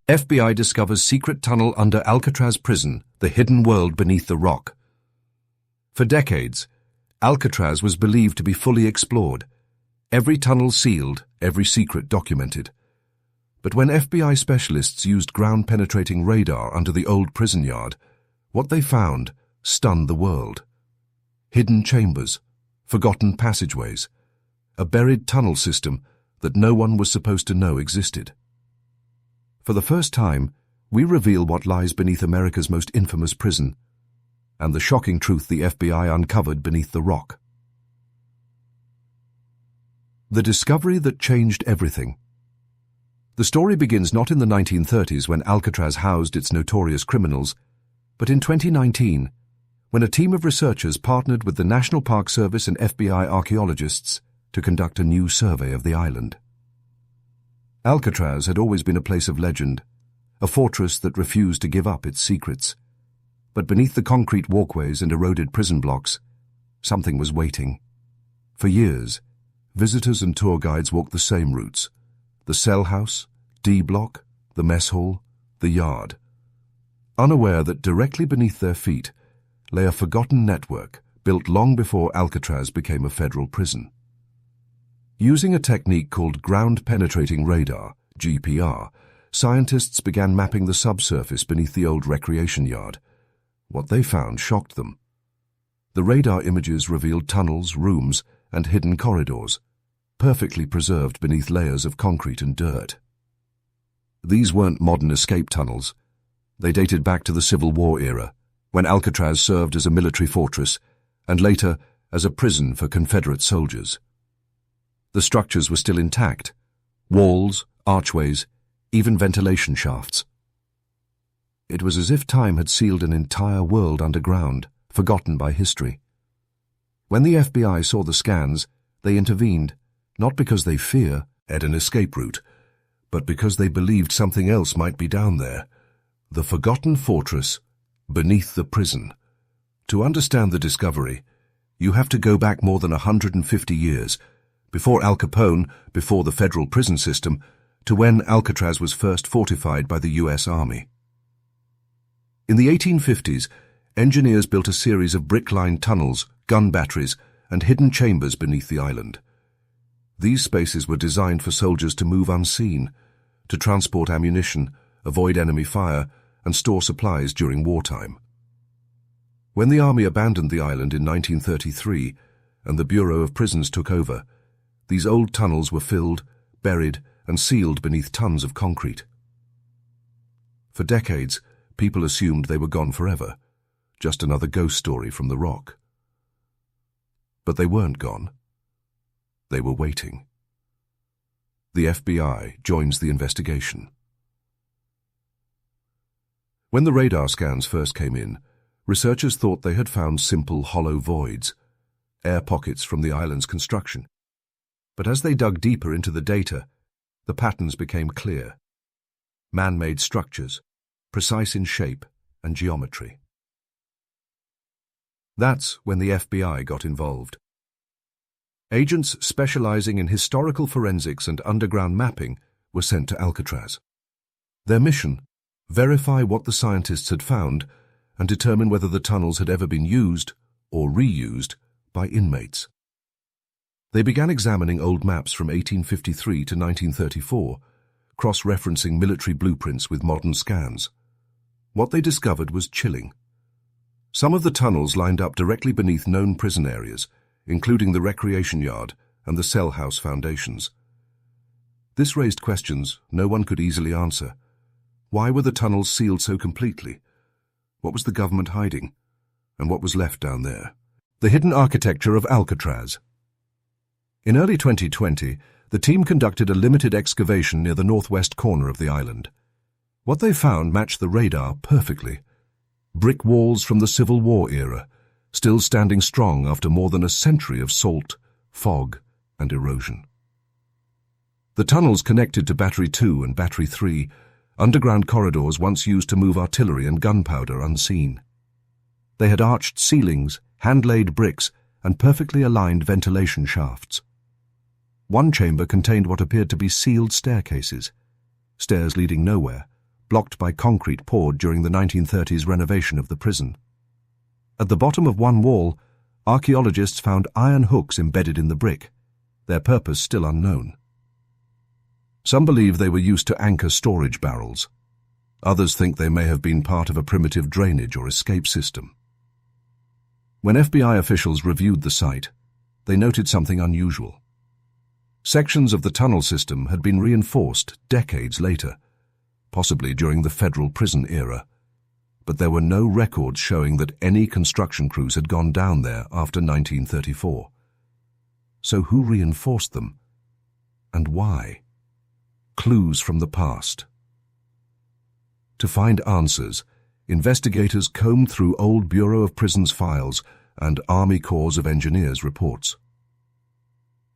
FBI discovers secret tunnel under Alcatraz prison, the hidden world beneath the rock. For decades, Alcatraz was believed to be fully explored, every tunnel sealed, every secret documented. But when FBI specialists used ground-penetrating radar under the old prison yard, what they found stunned the world. Hidden chambers, forgotten passageways, a buried tunnel system that no one was supposed to know existed. For the first time, we reveal what lies beneath America's most infamous prison, and the shocking truth the FBI uncovered beneath the rock. The discovery that changed everything. The story begins not in the 1930s when Alcatraz housed its notorious criminals, but in 2019, when a team of researchers partnered with the National Park Service and FBI archaeologists to conduct a new survey of the island. Alcatraz had always been a place of legend, a fortress that refused to give up its secrets. But beneath the concrete walkways and eroded prison blocks, something was waiting. For years, visitors and tour guides walked the same routes: the cell house, D block, the mess hall, the yard, unaware that directly beneath their feet lay a forgotten network built long before Alcatraz became a federal prison. Using a technique called ground-penetrating radar, GPR, scientists began mapping the subsurface beneath the old recreation yard. What they found shocked them. The radar images revealed tunnels, rooms, and hidden corridors, perfectly preserved beneath layers of concrete and dirt. These weren't modern escape tunnels. They dated back to the Civil War era, when Alcatraz served as a military fortress and later as a prison for Confederate soldiers. The structures were still intact: walls, archways, even ventilation shafts. It was as if time had sealed an entire world underground, forgotten by history. When the FBI saw the scans, they intervened, not because they feared an escape route, but because they believed something else might be down there: the forgotten fortress beneath the prison. To understand the discovery, you have to go back more than 150 years, before Al Capone, before the federal prison system, to when Alcatraz was first fortified by the U.S. Army. In the 1850s, engineers built a series of brick-lined tunnels, gun batteries, and hidden chambers beneath the island. These spaces were designed for soldiers to move unseen, to transport ammunition, avoid enemy fire, and store supplies during wartime. When the Army abandoned the island in 1933 and the Bureau of Prisons took over, these old tunnels were filled, buried, and sealed beneath tons of concrete. For decades, people assumed they were gone forever, just another ghost story from the rock. But they weren't gone. They were waiting. The FBI joins the investigation. When the radar scans first came in, researchers thought they had found simple hollow voids, air pockets from the island's construction. But as they dug deeper into the data, the patterns became clear. Man-made structures, precise in shape and geometry. That's when the FBI got involved. Agents specializing in historical forensics and underground mapping were sent to Alcatraz. Their mission: verify what the scientists had found and determine whether the tunnels had ever been used or reused by inmates. They began examining old maps from 1853 to 1934, cross-referencing military blueprints with modern scans. What they discovered was chilling. Some of the tunnels lined up directly beneath known prison areas, including the recreation yard and the cell house foundations. This raised questions no one could easily answer. Why were the tunnels sealed so completely? What was the government hiding? And what was left down there? The hidden architecture of Alcatraz. In early 2020, the team conducted a limited excavation near the northwest corner of the island. What they found matched the radar perfectly. Brick walls from the Civil War era, still standing strong after more than a century of salt, fog, and erosion. The tunnels connected to Battery 2 and Battery 3, underground corridors once used to move artillery and gunpowder unseen. They had arched ceilings, hand-laid bricks, and perfectly aligned ventilation shafts. One chamber contained what appeared to be sealed staircases, stairs leading nowhere, blocked by concrete poured during the 1930s renovation of the prison. At the bottom of one wall, archaeologists found iron hooks embedded in the brick, their purpose still unknown. Some believe they were used to anchor storage barrels. Others think they may have been part of a primitive drainage or escape system. When FBI officials reviewed the site, they noted something unusual. Sections of the tunnel system had been reinforced decades later, possibly during the federal prison era, but there were no records showing that any construction crews had gone down there after 1934. So who reinforced them, and why? Clues from the past. To find answers, investigators combed through old Bureau of Prisons files and Army Corps of Engineers reports.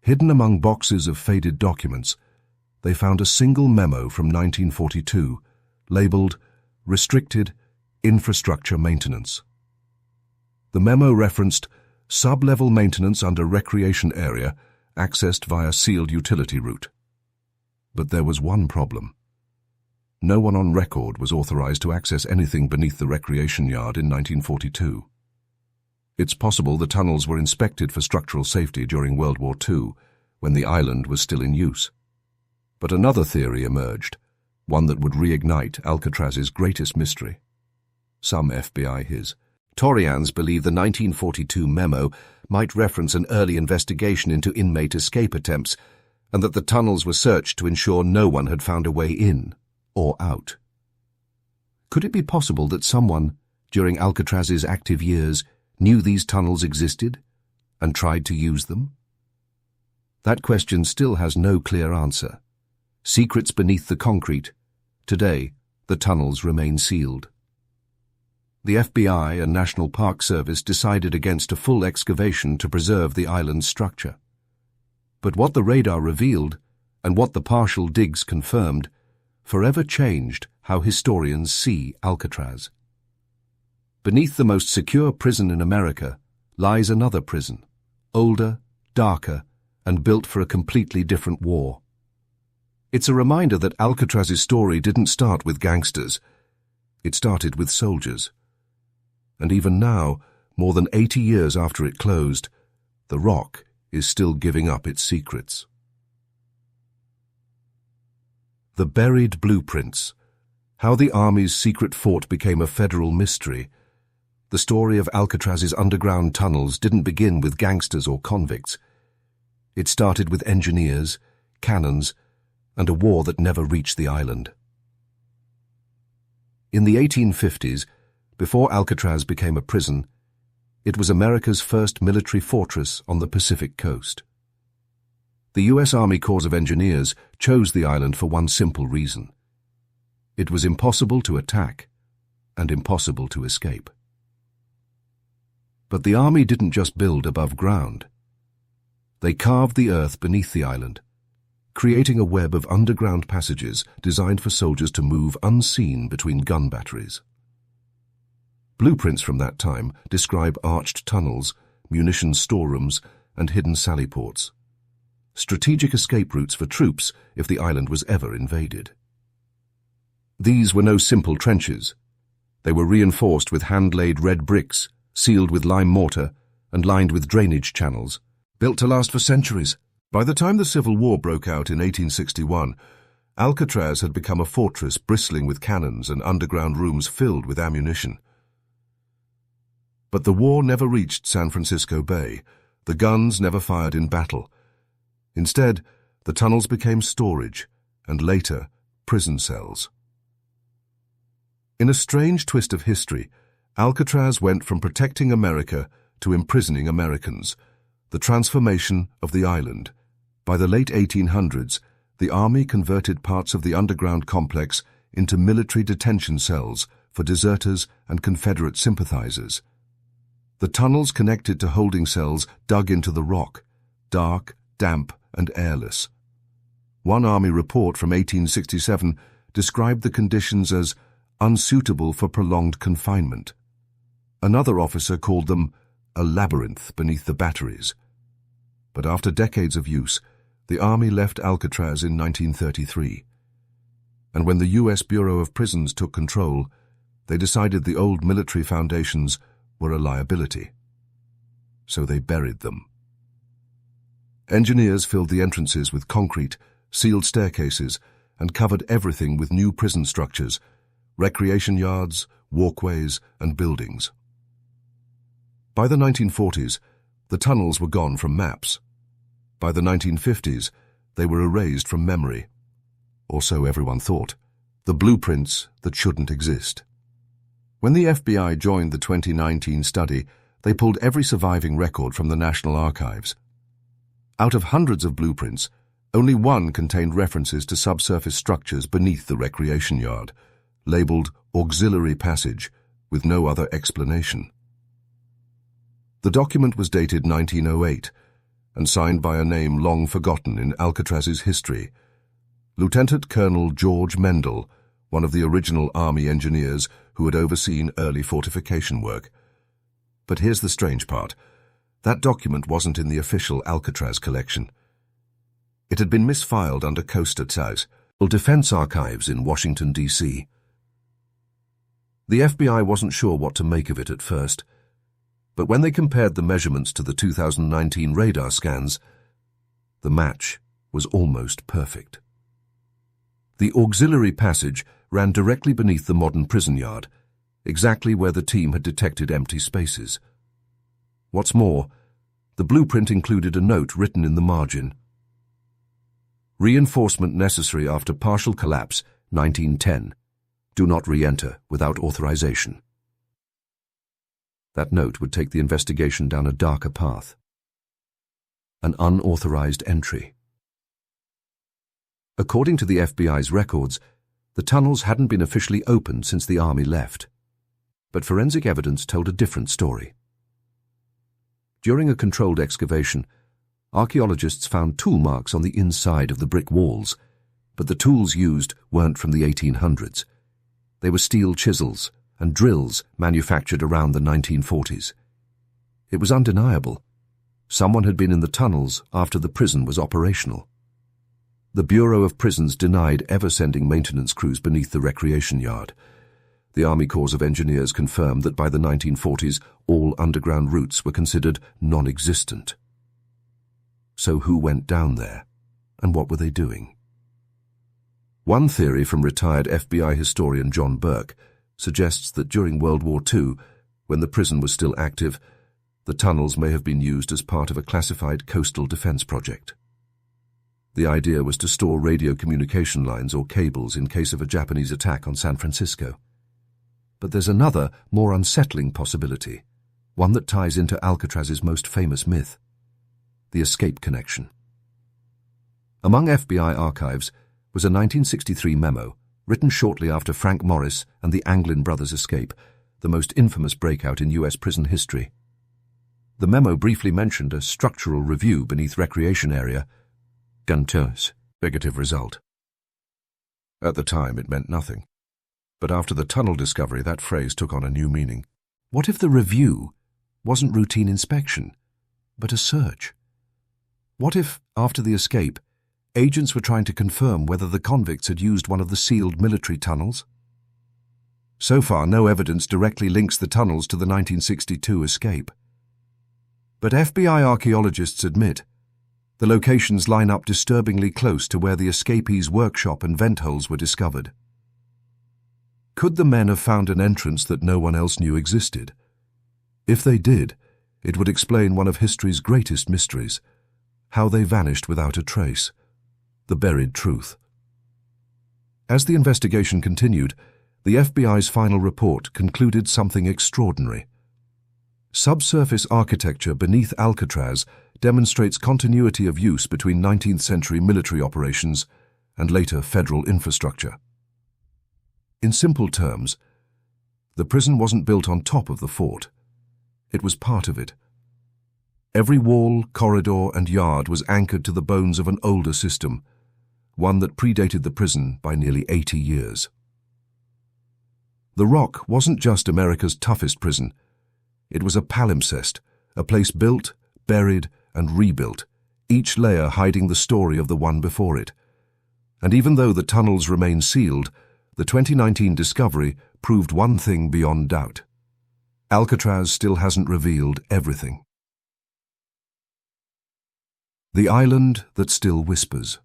Hidden among boxes of faded documents, they found a single memo from 1942, labeled Restricted Infrastructure Maintenance. The memo referenced sub-level maintenance under recreation area accessed via sealed utility route. But there was one problem. No one on record was authorized to access anything beneath the recreation yard in 1942. It's possible the tunnels were inspected for structural safety during World War II, when the island was still in use. But another theory emerged, one that would reignite Alcatraz's greatest mystery. Some FBI historians believe the 1942 memo might reference an early investigation into inmate escape attempts, and that the tunnels were searched to ensure no one had found a way in or out. Could it be possible that someone, during Alcatraz's active years, knew these tunnels existed and tried to use them? That question still has no clear answer. Secrets beneath the concrete. Today, the tunnels remain sealed. The FBI and National Park Service decided against a full excavation to preserve the island's structure. But what the radar revealed, and what the partial digs confirmed, forever changed how historians see Alcatraz. Beneath the most secure prison in America lies another prison, older, darker, and built for a completely different war. It's a reminder that Alcatraz's story didn't start with gangsters. It started with soldiers. And even now, more than 80 years after it closed, the rock is still giving up its secrets. The Buried Blueprints. How the Army's secret fort became a federal mystery. The story of Alcatraz's underground tunnels didn't begin with gangsters or convicts. It started with engineers, cannons, and a war that never reached the island. In the 1850s, before Alcatraz became a prison, it was America's first military fortress on the Pacific coast. The U.S. Army Corps of Engineers chose the island for one simple reason. It was impossible to attack and impossible to escape. But the Army didn't just build above ground. They carved the earth beneath the island, creating a web of underground passages designed for soldiers to move unseen between gun batteries. Blueprints from that time describe arched tunnels, munitions storerooms, and hidden sally ports. Strategic escape routes for troops if the island was ever invaded. These were no simple trenches. They were reinforced with hand-laid red bricks, sealed with lime mortar, and lined with drainage channels, built to last for centuries. By the time the Civil War broke out in 1861, Alcatraz had become a fortress bristling with cannons and underground rooms filled with ammunition. But the war never reached San Francisco Bay. The guns never fired in battle. Instead, the tunnels became storage, and later, prison cells. In a strange twist of history, Alcatraz went from protecting America to imprisoning Americans, the transformation of the island. By the late 1800s, the Army converted parts of the underground complex into military detention cells for deserters and Confederate sympathizers. The tunnels connected to holding cells dug into the rock, dark, damp, and airless. One Army report from 1867 described the conditions as unsuitable for prolonged confinement. Another officer called them a labyrinth beneath the batteries. But after decades of use, the Army left Alcatraz in 1933. and when the U.S. Bureau of Prisons took control, they decided the old military foundations were a liability. So they buried them. Engineers filled the entrances with concrete, sealed staircases, and covered everything with new prison structures, recreation yards, walkways, and buildings. By the 1940s, the tunnels were gone from maps. By the 1950s, they were erased from memory, or so everyone thought, the blueprints that shouldn't exist. When the FBI joined the 2019 study, they pulled every surviving record from the National Archives. Out of hundreds of blueprints, only one contained references to subsurface structures beneath the recreation yard, labeled Auxiliary Passage, with no other explanation. The document was dated 1908 and signed by a name long forgotten in Alcatraz's history, Lieutenant Colonel George Mendel, one of the original Army engineers who had overseen early fortification work. But here's the strange part. That document wasn't in the official Alcatraz collection. It had been misfiled under Costa Defense Archives in Washington, D.C. The FBI wasn't sure what to make of it at first, but when they compared the measurements to the 2019 radar scans, the match was almost perfect. The auxiliary passage ran directly beneath the modern prison yard, exactly where the team had detected empty spaces. What's more, the blueprint included a note written in the margin. Reinforcement necessary after partial collapse, 1910. Do not re-enter without authorization. That note would take the investigation down a darker path. An unauthorized entry. According to the FBI's records, the tunnels hadn't been officially opened since the Army left. But forensic evidence told a different story. During a controlled excavation, archaeologists found tool marks on the inside of the brick walls, but the tools used weren't from the 1800s. They were steel chisels and drills manufactured around the 1940s. It was undeniable. Someone had been in the tunnels after the prison was operational. The Bureau of Prisons denied ever sending maintenance crews beneath the recreation yard. The Army Corps of Engineers confirmed that by the 1940s, all underground routes were considered non-existent. So who went down there, and what were they doing? One theory from retired FBI historian John Burke suggests that during World War II, when the prison was still active, the tunnels may have been used as part of a classified coastal defense project. The idea was to store radio communication lines or cables in case of a Japanese attack on San Francisco. But there's another, more unsettling possibility, one that ties into Alcatraz's most famous myth, the escape connection. Among FBI archives was a 1963 memo written shortly after Frank Morris and the Anglin brothers' escape, the most infamous breakout in U.S. prison history. The memo briefly mentioned a structural review beneath recreation area, Ganteuse, negative result. At the time, it meant nothing. But after the tunnel discovery, that phrase took on a new meaning. What if the review wasn't routine inspection, but a search? What if, after the escape, agents were trying to confirm whether the convicts had used one of the sealed military tunnels? So far, no evidence directly links the tunnels to the 1962 escape. But FBI archaeologists admit the locations line up disturbingly close to where the escapees' workshop and vent holes were discovered. Could the men have found an entrance that no one else knew existed? If they did, it would explain one of history's greatest mysteries, how they vanished without a trace, the buried truth. As the investigation continued, the FBI's final report concluded something extraordinary. Subsurface architecture beneath Alcatraz demonstrates continuity of use between 19th century military operations and later federal infrastructure. In simple terms, the prison wasn't built on top of the fort. It was part of it. Every wall, corridor, and yard was anchored to the bones of an older system, one that predated the prison by nearly 80 years. The Rock wasn't just America's toughest prison. It was a palimpsest, a place built, buried, and rebuilt, each layer hiding the story of the one before it. And even though the tunnels remain sealed, the 2019 discovery proved one thing beyond doubt. Alcatraz still hasn't revealed everything. The island that still whispers.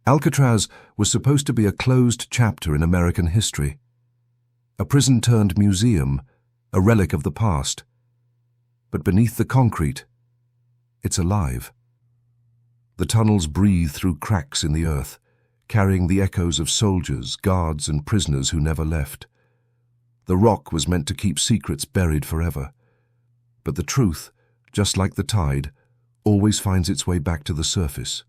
Alcatraz was supposed to be a closed chapter in American history, a prison-turned-museum, a relic of the past. But beneath the concrete, it's alive. The tunnels breathe through cracks in the earth, carrying the echoes of soldiers, guards, and prisoners who never left. The rock was meant to keep secrets buried forever. But the truth, just like the tide, always finds its way back to the surface.